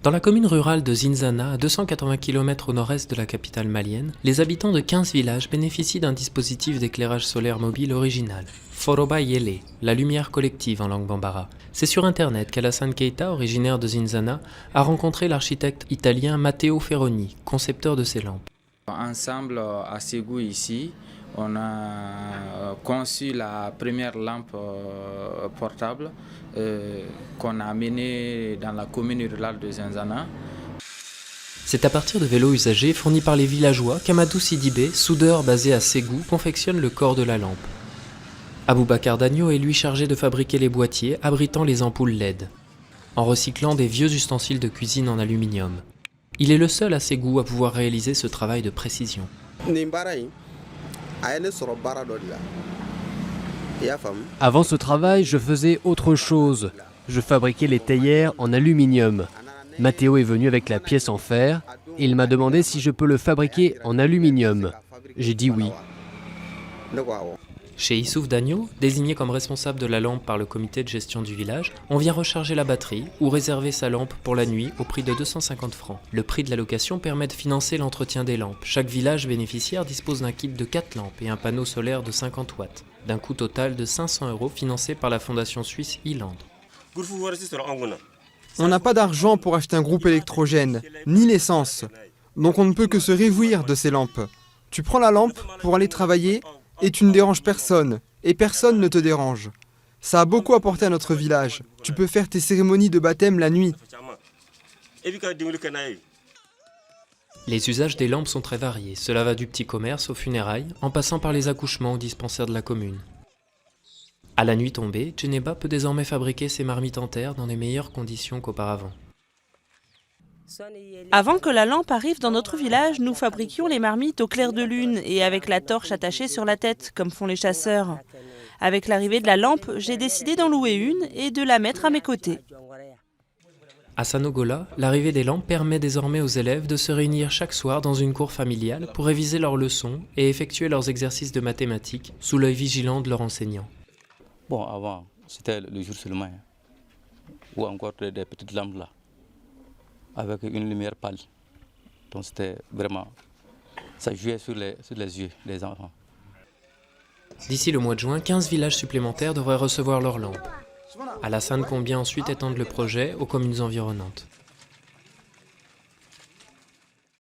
Dans la commune rurale de Zinzana, à 280 km au nord-est de la capitale malienne, les habitants de 15 villages bénéficient d'un dispositif d'éclairage solaire mobile original. Foroba Yele, la lumière collective en langue bambara. C'est sur internet qu'Alassane Keita, originaire de Zinzana, a rencontré l'architecte italien Matteo Ferroni, concepteur de ces lampes. Ensemble, à Ségou ici, on a conçu la première lampe portable qu'on a amenée dans la commune rurale de Zinzana. C'est à partir de vélos usagés fournis par les villageois qu'Amadou Sidibé, soudeur basé à Ségou, confectionne le corps de la lampe. Aboubacar Dagno est lui chargé de fabriquer les boîtiers abritant les ampoules LED, en recyclant des vieux ustensiles de cuisine en aluminium. Il est le seul à Ségou à pouvoir réaliser ce travail de précision. Avant ce travail, je faisais autre chose. Je fabriquais les théières en aluminium. Matteo est venu avec la pièce en fer et il m'a demandé si je peux le fabriquer en aluminium. J'ai dit oui. Chez Issouf Dagno, désigné comme responsable de la lampe par le comité de gestion du village, on vient recharger la batterie ou réserver sa lampe pour la nuit au prix de 250 francs. Le prix de la location permet de financer l'entretien des lampes. Chaque village bénéficiaire dispose d'un kit de 4 lampes et un panneau solaire de 50 watts, d'un coût total de 500 € financé par la fondation suisse Eland. On n'a pas d'argent pour acheter un groupe électrogène, ni l'essence. Donc on ne peut que se réjouir de ces lampes. Tu prends la lampe pour aller travailler et tu ne déranges personne, et personne ne te dérange. Ça a beaucoup apporté à notre village. Tu peux faire tes cérémonies de baptême la nuit. Les usages des lampes sont très variés. Cela va du petit commerce aux funérailles, en passant par les accouchements au dispensaire de la commune. À la nuit tombée, Djeneba peut désormais fabriquer ses marmites en terre dans les meilleures conditions qu'auparavant. Avant que la lampe arrive dans notre village, nous fabriquions les marmites au clair de lune et avec la torche attachée sur la tête, comme font les chasseurs. Avec l'arrivée de la lampe, j'ai décidé d'en louer une et de la mettre à mes côtés. À Sanogola, l'arrivée des lampes permet désormais aux élèves de se réunir chaque soir dans une cour familiale pour réviser leurs leçons et effectuer leurs exercices de mathématiques sous l'œil vigilant de leur enseignant. Bon, avant, c'était le jour seulement, ou encore des petites lampes là, avec une lumière pâle. Donc c'était vraiment, ça jouait sur les yeux des enfants. D'ici le mois de juin, 15 villages supplémentaires devraient recevoir leurs lampes. Alassane compte bien ensuite étendre le projet aux communes environnantes.